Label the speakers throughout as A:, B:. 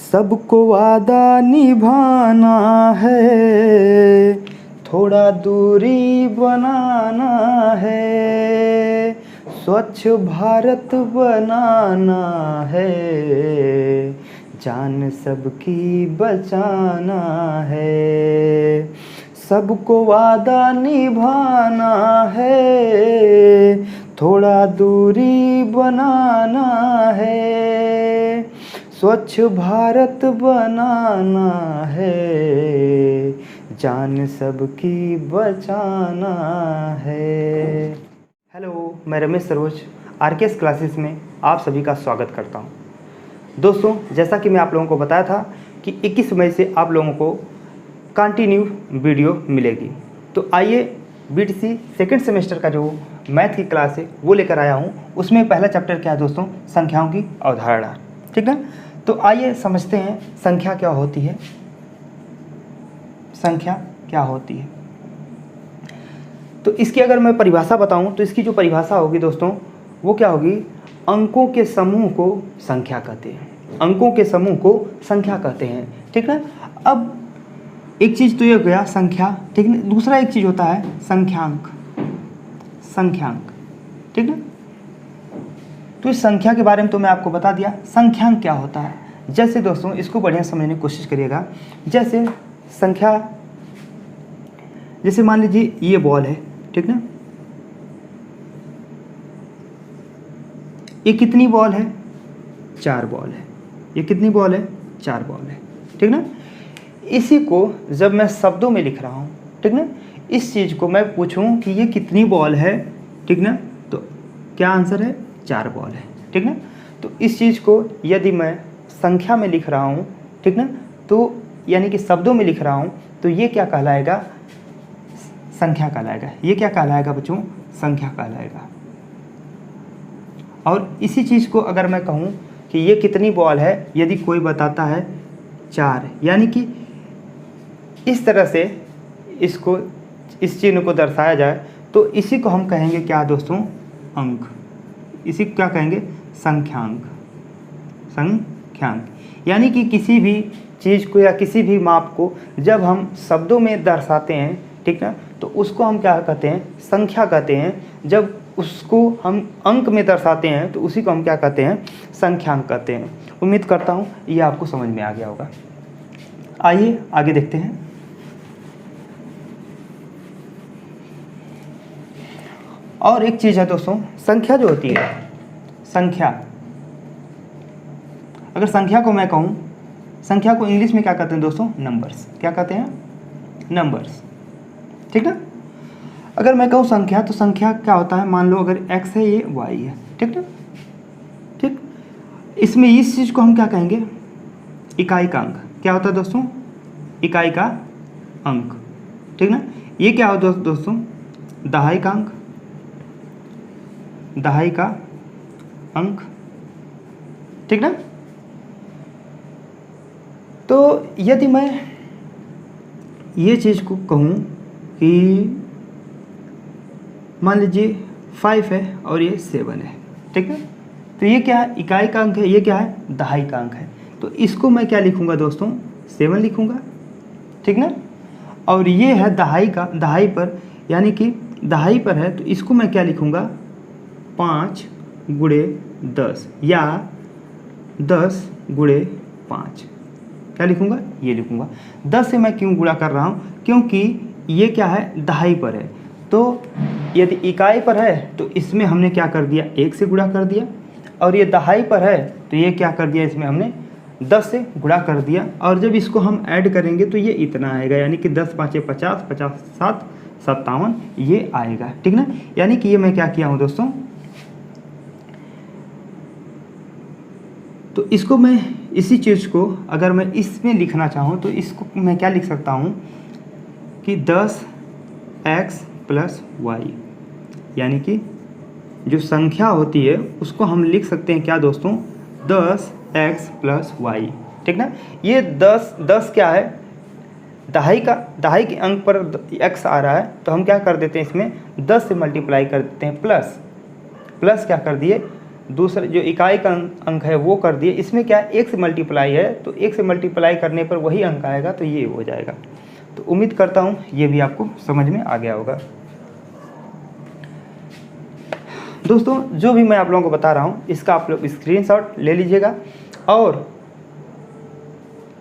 A: सबको वादा निभाना है, थोड़ा दूरी बनाना है, स्वच्छ भारत बनाना है, जान सबकी बचाना है। सबको वादा निभाना है, थोड़ा दूरी बनाना है, स्वच्छ भारत बनाना है, जान सबकी बचाना है। हेलो, मैं रमेश सरोज आरकेएस क्लासेस में आप सभी का स्वागत करता हूं। दोस्तों, जैसा कि मैं आप लोगों को बताया था कि 21 मई से आप लोगों को कंटिन्यू वीडियो मिलेगी। तो आइए बीटीसी सेकेंड सेमेस्टर का जो मैथ की क्लास है वो लेकर आया हूँ। उसमें पहला चैप्टर क्या है दोस्तों? संख्याओं की अवधारणा। ठीक है, तो आइए समझते हैं संख्या क्या होती है। संख्या क्या होती है, तो इसकी अगर मैं परिभाषा बताऊं तो इसकी जो परिभाषा होगी दोस्तों वो क्या होगी? अंकों के समूह को संख्या कहते हैं। अंकों के समूह को संख्या कहते हैं। ठीक है, अब एक चीज़ तो ये हो गया संख्या। ठीक है, दूसरा एक चीज़ होता है संख्यांक। संख्यांक, ठीक है, तो इस संख्या के बारे में तो मैं आपको बता दिया। संख्यांक क्या होता है? जैसे दोस्तों इसको बढ़िया समझने की कोशिश करिएगा। जैसे संख्या, जैसे मान लीजिए ये बॉल है, ठीक ना, ये कितनी बॉल है? 4 बॉल है। ये कितनी बॉल है? 4 बॉल है। ठीक ना, इसी को जब मैं शब्दों में लिख रहा हूँ, ठीक ना, इस चीज़ को मैं पूछूं कि ये कितनी बॉल है, ठीक ना, तो क्या आंसर है? 4 बॉल है। ठीक ना, तो इस चीज़ को यदि मैं संख्या में लिख रहा हूँ, ठीक ना, तो यानी कि शब्दों में लिख रहा हूँ, तो ये क्या कहलाएगा? संख्या कहलाएगा। ये क्या कहलाएगा बच्चों? संख्या कहलाएगा। और इसी चीज़ को अगर मैं कहूँ कि ये कितनी बॉल है, यदि कोई बताता है 4, यानी कि इस तरह से इसको, इस चिन्ह को दर्शाया जाए तो इसी को हम कहेंगे क्या दोस्तों? अंक। इसी को क्या कहेंगे? संख्यांक। संख्यांक, यानी कि किसी भी चीज़ को या किसी भी माप को जब हम शब्दों में दर्शाते हैं, ठीक है, तो उसको हम क्या कहते हैं? संख्या कहते हैं। जब उसको हम अंक में दर्शाते हैं तो उसी को हम क्या कहते हैं? संख्यांक कहते हैं। उम्मीद करता हूँ ये आपको समझ में आ गया होगा। आइए आगे देखते हैं। और एक चीज़ है दोस्तों, संख्या जो होती है, संख्या, अगर संख्या को मैं कहूँ, संख्या को इंग्लिश में क्या कहते हैं दोस्तों? नंबर्स। क्या कहते हैं? नंबर्स। ठीक है, अगर मैं कहूँ संख्या, तो संख्या क्या होता है? मान लो अगर x है, ये y है, ठीक है, ठीक, इसमें इस चीज़ को हम क्या कहेंगे? इकाई का अंक। क्या होता है दोस्तों? इकाई का अंक। ठीक ना, ये क्या होता है दोस्तों? दहाई का अंक। दहाई का अंक, ठीक ना। तो यदि मैं ये चीज़ को कहूँ कि मान लीजिए 5 है और ये 7 है, ठीक है, तो ये क्या है? इकाई का अंक है। ये क्या है? दहाई का अंक है। तो इसको मैं क्या लिखूँगा दोस्तों? 7 लिखूँगा, ठीक ना। और ये है दहाई का, दहाई पर, यानी कि दहाई पर है, तो इसको मैं क्या लिखूँगा? 5 गुणे 10 या 10 गुणे 5। क्या लिखूँगा? ये लिखूँगा। 10 से मैं क्यों गुणा कर रहा हूँ? क्योंकि ये क्या है? दहाई पर है। तो यदि इकाई पर है तो इसमें हमने क्या कर दिया? 1 से गुणा कर दिया, और ये दहाई पर है तो ये क्या कर दिया? इसमें हमने 10 से गुणा कर दिया। और जब इसको हम ऐड करेंगे तो ये इतना आएगा, यानी कि 10 5 50, 50 7 57, ये आएगा। ठीक ना, यानी कि ये मैं क्या किया हूँ दोस्तों? तो इसको मैं, इसी चीज़ को अगर मैं इसमें लिखना चाहूँ तो इसको मैं क्या लिख सकता हूँ कि 10x + y, यानी कि जो संख्या होती है उसको हम लिख सकते हैं क्या दोस्तों? 10x + y। ठीक ना, ये 10 क्या है? दहाई का, दहाई के अंक पर x आ रहा है, तो हम क्या कर देते हैं? इसमें 10 से मल्टीप्लाई कर देते हैं, प्लस क्या कर दिए? दूसरा जो इकाई का अंक है वो कर दिए। इसमें क्या है, 1 से मल्टीप्लाई है, तो 1 से मल्टीप्लाई करने पर वही अंक आएगा, तो ये हो जाएगा। तो उम्मीद करता हूँ ये भी आपको समझ में आ गया होगा। दोस्तों जो भी मैं आप लोगों को बता रहा हूँ इसका आप लोग स्क्रीनशॉट ले लीजिएगा और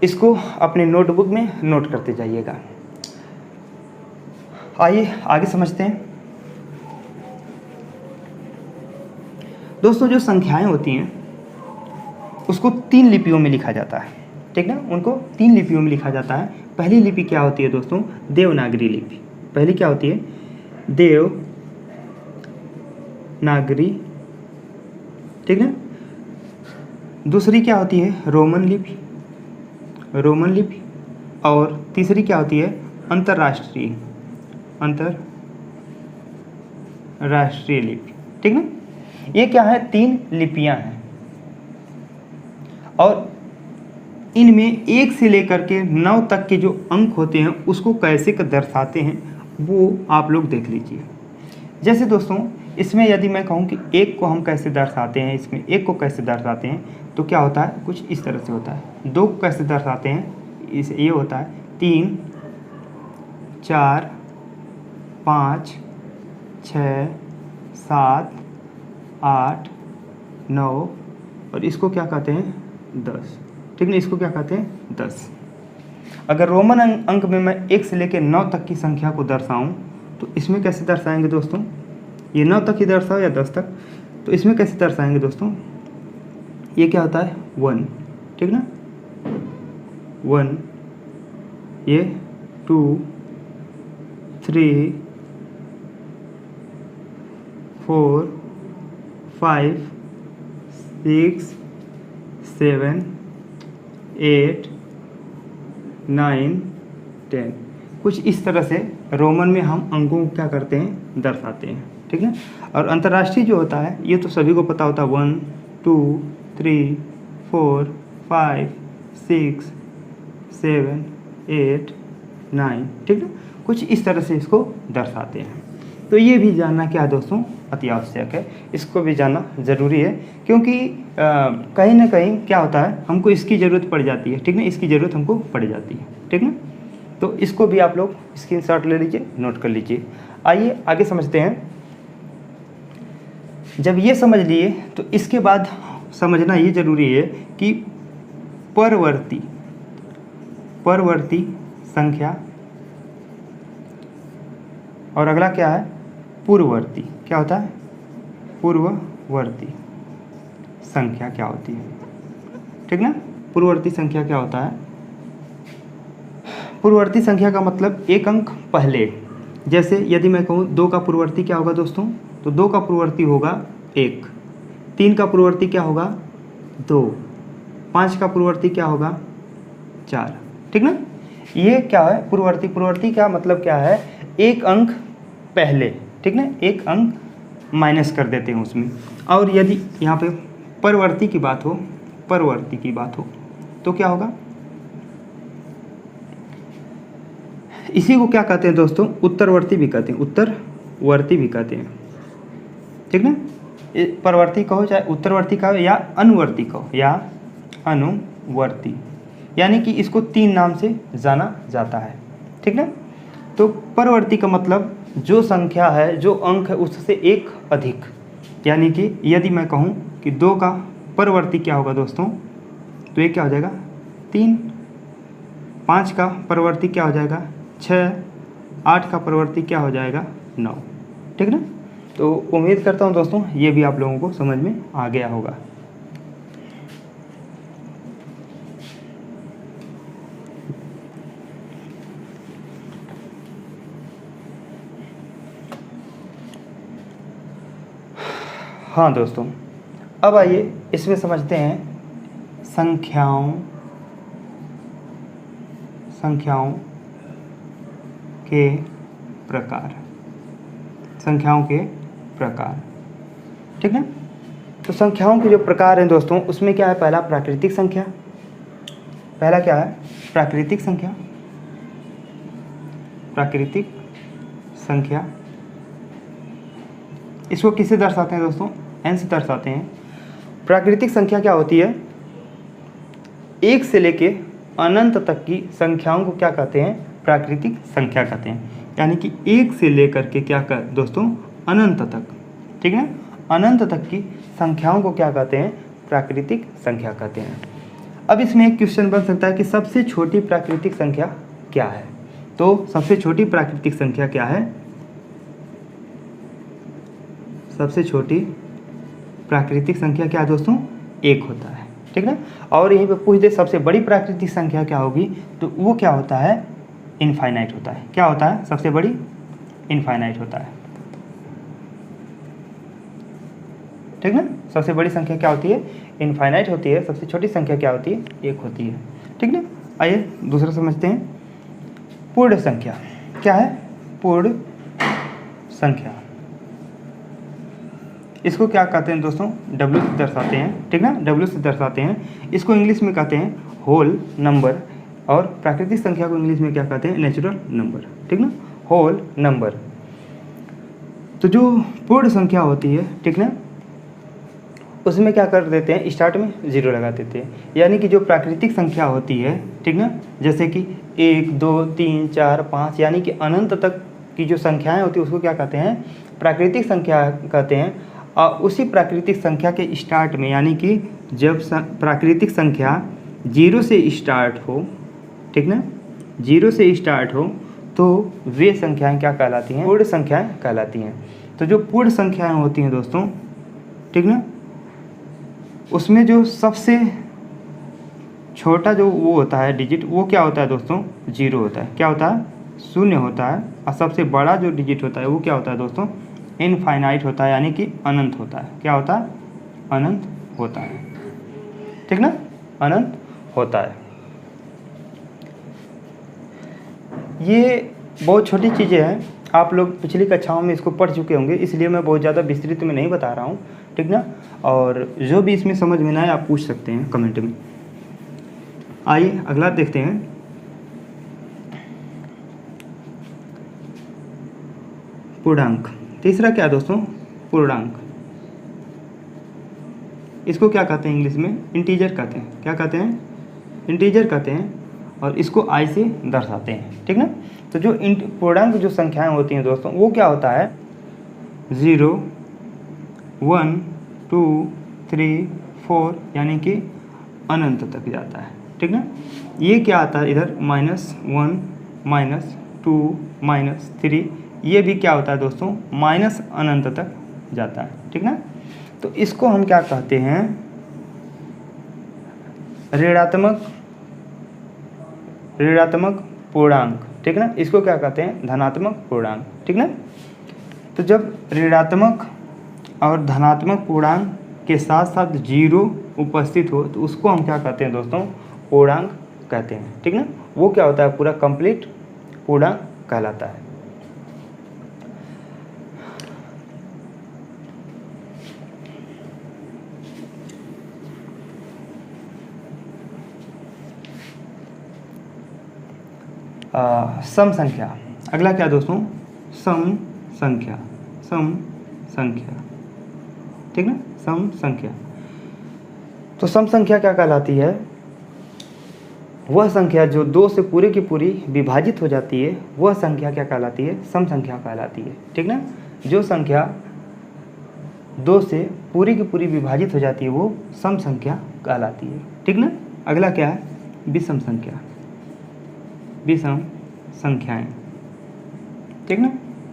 A: इसको अपने नोटबुक में नोट करते जाइएगा। आइए आगे समझते हैं। दोस्तों जो संख्याएं होती हैं उसको 3 लिपियों में लिखा जाता है, ठीक ना, उनको 3 लिपियों में लिखा जाता है। पहली लिपि क्या होती है दोस्तों, देवनागरी लिपि। पहली क्या होती है, देवनागरी, ठीक ना। दूसरी क्या होती है, रोमन लिपि, रोमन लिपि। और तीसरी क्या होती है, अंतर्राष्ट्रीय, अंतर्राष्ट्रीय लिपि, ठीक ना। ये क्या है, 3 लिपियां हैं और इनमें 1 से लेकर के 9 तक के जो अंक होते हैं उसको कैसे दर्शाते हैं वो आप लोग देख लीजिए। जैसे दोस्तों इसमें यदि मैं कहूँ कि 1 को हम कैसे दर्शाते हैं, इसमें 1 को कैसे दर्शाते हैं, तो क्या होता है, कुछ इस तरह से होता है। 2 को कैसे दर्शाते हैं, इस ये होता है 3 4 5 6 7 8 9 और इसको क्या कहते हैं, 10, ठीक ना। इसको क्या कहते हैं, 10। अगर रोमन अंक में मैं 1 से लेकर 9 तक की संख्या को दर्शाऊं तो इसमें कैसे दर्शाएंगे दोस्तों, ये 9 तक ही दर्शाओ या 10 तक, तो इसमें कैसे दर्शाएंगे दोस्तों, ये क्या होता है 1, ठीक ना, 1, ये 2 3 4 5 6 7 8 9 10। कुछ इस तरह से रोमन में हम अंकों को क्या करते हैं, दर्शाते हैं, ठीक है। और अंतर्राष्ट्रीय जो होता है ये तो सभी को पता होता है, 1 2 3 4 5 6 7 8 9, ठीक है। कुछ इस तरह से इसको दर्शाते हैं। तो ये भी जानना क्या है दोस्तों, अति आवश्यक है, इसको भी जानना ज़रूरी है, क्योंकि कहीं ना कहीं क्या होता है, हमको इसकी ज़रूरत पड़ जाती है, ठीक ना, इसकी ज़रूरत हमको पड़ जाती है, ठीक ना। तो इसको भी आप लोग स्क्रीनशॉट ले लीजिए, नोट कर लीजिए। आइए आगे समझते हैं। जब ये समझ लिए तो इसके बाद समझना ये ज़रूरी है कि परवर्ती संख्या और अगला क्या है, पूर्ववर्ती। क्या होता है, पूर्ववर्ती संख्या क्या होती है, ठीक ना। पूर्ववर्ती संख्या क्या होता है, पूर्ववर्ती संख्या का मतलब 1 अंक पहले। जैसे यदि मैं कहूँ 2 का पूर्ववर्ती क्या होगा दोस्तों, तो 2 का पूर्ववर्ती होगा 1, 3 का पूर्ववर्ती क्या होगा 2, 5 का पूर्ववर्ती क्या होगा 4, ठीक ना। ये क्या है पूर्ववर्ती, पूर्ववर्ती का मतलब क्या है, 1 अंक पहले, ठीक ना, 1 अंक माइनस कर देते हैं उसमें। और यदि यहाँ पे परवर्ती की बात हो, परवर्ती की बात हो तो क्या होगा, इसी को क्या कहते हैं दोस्तों, उत्तरवर्ती भी कहते हैं, उत्तरवर्ती भी कहते हैं, ठीक ना। परवर्ती कहो चाहे उत्तरवर्ती कहो या अनुवर्ती कहो, या अनुवर्ती, यानी कि इसको 3 नाम से जाना जाता है, ठीक ना। तो परवर्ती का मतलब जो संख्या है, जो अंक है उससे 1 अधिक, यानी कि यदि मैं कहूँ कि 2 का परवर्ती क्या होगा दोस्तों, तो ये क्या हो जाएगा 3, 5 का परवर्ती क्या हो जाएगा 6, 8 का परवर्ती क्या हो जाएगा 9, ठीक ना। तो उम्मीद करता हूँ दोस्तों ये भी आप लोगों को समझ में आ गया होगा। हाँ दोस्तों, अब आइए इसमें समझते हैं संख्याओं के प्रकार, संख्याओं के प्रकार, ठीक है। तो संख्याओं के जो प्रकार हैं दोस्तों उसमें क्या है, पहला प्राकृतिक संख्या, पहला क्या है प्राकृतिक संख्या, प्राकृतिक संख्या। इसको किससे दर्शाते हैं दोस्तों, n से दर्शाते हैं। प्राकृतिक संख्या क्या होती है? एक से लेके अनंत तक की संख्याओं को क्या कहते हैं? प्राकृतिक संख्या कहते हैं। यानी कि एक से लेकर के क्या कर दोस्तों, अनंत तक, ठीक है, अनंत तक की संख्याओं को क्या कहते हैं? प्राकृतिक संख्या कहते हैं। अब इसमें एक क्वेश्चन बन सकता है कि सबसे छोटी प्राकृतिक संख्या क्या है? तो सबसे छोटी प्राकृतिक संख्या क्या है? सबसे छोटी प्राकृतिक संख्या क्या है दोस्तों? एक होता है, ठीक ना। और यहीं पे पूछ दे सबसे बड़ी प्राकृतिक संख्या क्या होगी, तो वो क्या होता है? इनफाइनाइट होता है। क्या होता है? सबसे बड़ी इनफाइनाइट होता है, ठीक ना। सबसे बड़ी संख्या क्या होती है? इनफाइनाइट होती है। सबसे छोटी संख्या क्या होती है? एक होती है, ठीक ना। आइए दूसरा समझते हैं। पूर्ण संख्या क्या है? पूर्ण संख्या, इसको क्या कहते हैं दोस्तों? W से दर्शाते हैं, ठीक ना, W से दर्शाते हैं। इसको इंग्लिश में कहते हैं होल नंबर, और प्राकृतिक संख्या को इंग्लिश में क्या कहते हैं? नेचुरल नंबर, ठीक ना, होल नंबर। तो जो पूर्ण संख्या होती है, ठीक ना, उसमें क्या कर देते हैं? स्टार्ट में 0 लगा देते हैं। यानी कि जो प्राकृतिक संख्या होती है, ठीक ना, जैसे कि 1 2 3 4 5 यानी कि अनंत तक की जो संख्याएं होती है उसको क्या कहते हैं? प्राकृतिक संख्या कहते हैं। और उसी प्राकृतिक संख्या के स्टार्ट में, यानी कि जब प्राकृतिक संख्या 0 से स्टार्ट हो, ठीक ना, 0 से स्टार्ट हो, तो वे संख्याएं क्या कहलाती हैं? पूर्ण संख्याएं कहलाती हैं। तो जो पूर्ण संख्याएं होती हैं दोस्तों, ठीक ना, उसमें जो सबसे छोटा जो वो होता है डिजिट, वो क्या होता है दोस्तों? 0 होता है। क्या होता है? 0 होता है। और सबसे बड़ा जो डिजिट होता है वो क्या होता है दोस्तों? इनफाइनाइट होता है, यानी कि अनंत होता है। क्या होता है? अनंत होता है, ठीक ना, अनंत होता है। ये बहुत छोटी चीज़ें हैं, आप लोग पिछली कक्षाओं में इसको पढ़ चुके होंगे, इसलिए मैं बहुत ज़्यादा विस्तृत में नहीं बता रहा हूँ, ठीक ना। और जो भी इसमें समझ में ना आए आप पूछ सकते हैं कमेंट में। आइए अगला देखते हैं। पूर्णांक। तीसरा क्या है दोस्तों? पूर्णांक। इसको क्या कहते हैं इंग्लिश में? इंटीजर कहते हैं। क्या कहते हैं? इंटीजर कहते हैं। और इसको आई से दर्शाते हैं, ठीक ना। तो जो पूर्णांक जो संख्याएं होती हैं दोस्तों, वो क्या होता है? 0 1 2 3 4 यानी कि अनंत तक जाता है, ठीक ना। ये क्या आता है इधर? -1 -2 -3, ये भी क्या होता है दोस्तों? माइनस अनंत तक जाता है, ठीक ना। तो इसको हम क्या कहते हैं? ऋणात्मक पूर्णांक, ठीक ना। इसको क्या कहते हैं? धनात्मक पूर्णांक, ठीक ना। तो जब ऋणात्मक और धनात्मक पूर्णांक के साथ साथ 0 उपस्थित हो तो उसको हम क्या कहते हैं दोस्तों? पूर्णांक कहते हैं, ठीक ना। वो क्या होता है? पूरा कंप्लीट पूर्णांक कहलाता है। सम संख्या। अगला क्या दोस्तों? सम संख्या। सम संख्या, ठीक ना, सम संख्या। तो सम संख्या क्या कहलाती है? वह संख्या जो 2 से पूरी की पूरी विभाजित हो जाती है, वह संख्या क्या कहलाती है? सम संख्या कहलाती है, ठीक ना। जो संख्या 2 से पूरी की पूरी विभाजित हो जाती है वो सम संख्या कहलाती है, ठीक ना। अगला क्या है? विषम संख्या। विषम संख्याएं, ठीक ना।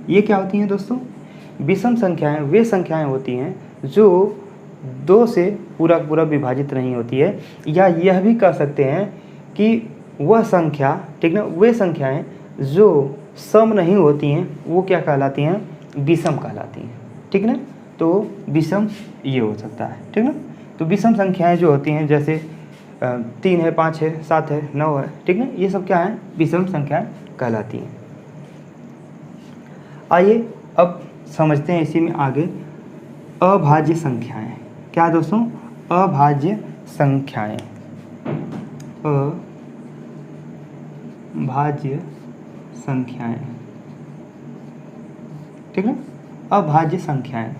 A: ये क्या होती हैं दोस्तों? विषम संख्याएं वे संख्याएं होती हैं जो 2 से पूरा पूरा विभाजित नहीं होती है, या यह भी कह सकते हैं कि वह संख्या, ठीक ना, वे संख्याएं जो सम नहीं होती हैं वो क्या कहलाती हैं? विषम कहलाती हैं, ठीक ना। तो विषम ये हो सकता है, ठीक ना। तो विषम संख्याएं जो होती हैं, जैसे 3 है, 5 है, 7 है, 9 है, ठीक ना, ये सब क्या है? विषम संख्याएं कहलाती हैं। आइए अब समझते हैं इसी में आगे अभाज्य संख्याएं। क्या दोस्तों? अभाज्य संख्याएं। अभाज्य संख्याएं, ठीक है। अभाज्य संख्याएं।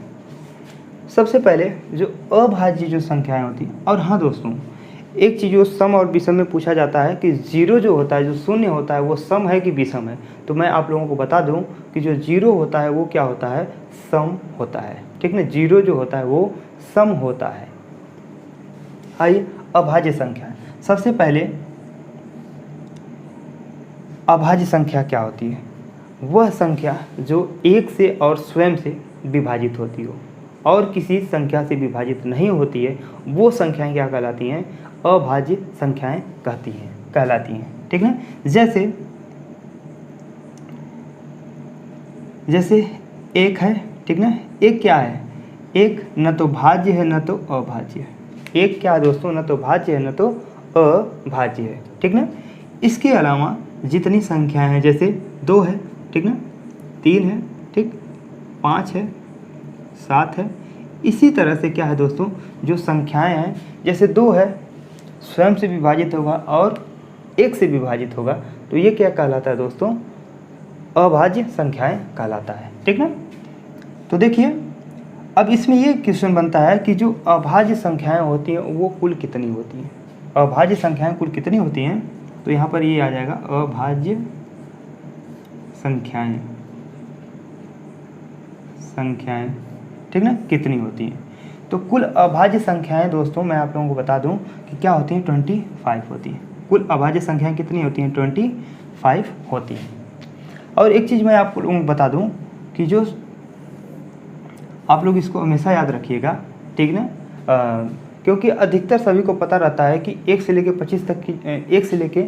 A: सबसे पहले जो अभाज्य जो संख्याएं होती हैं, और हाँ दोस्तों एक चीज़ जो सम और विषम में पूछा जाता है कि जीरो जो होता है, जो शून्य होता है, वो सम है कि विषम है। तो मैं आप लोगों को बता दूं कि जो जीरो होता है वो क्या होता है, सम होता है। ठीक ना, जीरो जो होता है वो सम होता है। आइए अभाज्य संख्या, सबसे पहले अभाज्य संख्या क्या होती है, वह संख्या जो एक से और स्वयं से विभाजित होती हो और किसी संख्या से विभाजित नहीं होती है, वो संख्याएं क्या कहलाती हैं, अभाज्य संख्याएं कहलाती हैं। ठीक है, जैसे एक है। ठीक ना, एक क्या है, एक न तो भाज्य है न तो अभाज्य है। एक क्या है दोस्तों, न तो भाज्य है न तो अभाज्य है। ठीक ना, इसके अलावा जितनी संख्याएं हैं, जैसे 2 है, ठीक ना, 3 है, ठीक, 5 है, 7 है, इसी तरह से क्या है दोस्तों, जो संख्याएं हैं, जैसे 2 है स्वयं से विभाजित होगा और 1 से विभाजित होगा, तो ये क्या कहलाता है दोस्तों, अभाज्य संख्याएं कहलाता है। ठीक ना, तो देखिए अब इसमें ये क्वेश्चन बनता है कि जो अभाज्य संख्याएं होती हैं वो कुल कितनी होती हैं, अभाज्य संख्याएं कुल कितनी होती हैं, तो यहाँ पर ये आ जाएगा अभाज्य संख्याएं ठीक ना, कितनी होती हैं। तो कुल अभाज्य संख्याएं दोस्तों मैं आप लोगों को बता दूं कि क्या होती हैं, 25 होती हैं। कुल अभाज्य संख्याएं कितनी होती हैं, 25 होती हैं। और एक चीज़ मैं आप लोगों को बता दूं कि जो आप लोग इसको हमेशा याद रखिएगा, ठीक ना, क्योंकि अधिकतर सभी को पता रहता है कि 1 से लेके 25 तक की 1 से लेके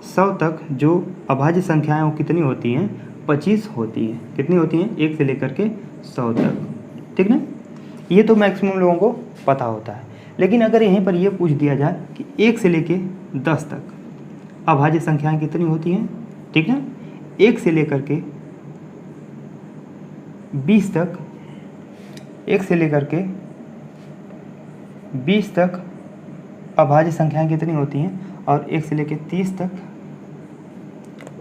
A: 100 तक जो अभाज्य संख्याएं वो कितनी होती हैं, 25 होती हैं। कितनी होती हैं, 1 से लेकर के 100 तक। ठीक ना, ये तो मैक्सिमम लोगों को पता होता है। लेकिन अगर यहीं पर ये पूछ दिया जाए कि 1 से लेके 10 तक अभाज्य संख्याएं कितनी होती हैं, ठीक है, 1 से लेकर के 20 तक, 1 से लेकर के 20 तक अभाज्य संख्याएं कितनी होती हैं, और 1 से लेकर 30 तक,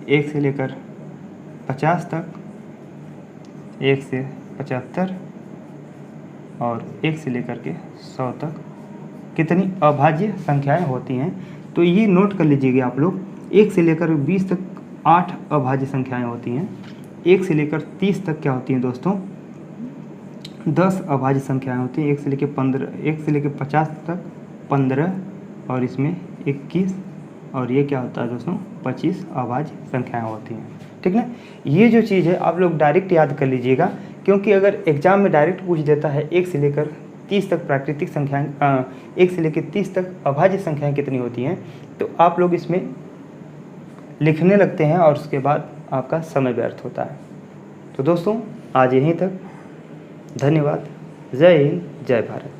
A: 1 से लेकर 50 तक, 1 से 75 और 1 से लेकर के 100 तक कितनी अभाज्य संख्याएं होती हैं। तो ये नोट कर लीजिएगा आप लोग, 1 से लेकर 20 तक 8 अभाज्य संख्याएं होती हैं, 1 से लेकर 30 तक क्या होती हैं दोस्तों, 10 अभाज्य संख्याएं होती हैं, 1 से लेकर 50 तक 15 और इसमें 21 और ये क्या होता है दोस्तों, 25 अभाज्य संख्याएं होती हैं। ठीक ना, ये जो चीज़ है आप लोग डायरेक्ट याद कर लीजिएगा, क्योंकि अगर एग्जाम में डायरेक्ट पूछ देता है 1 से लेकर 30 तक प्राकृतिक संख्याएं 1 से लेकर 30 तक अभाज्य संख्याएं कितनी होती हैं, तो आप लोग इसमें लिखने लगते हैं और उसके बाद आपका समय व्यर्थ होता है। तो दोस्तों आज यहीं तक, धन्यवाद, जय हिंद, जय भारत।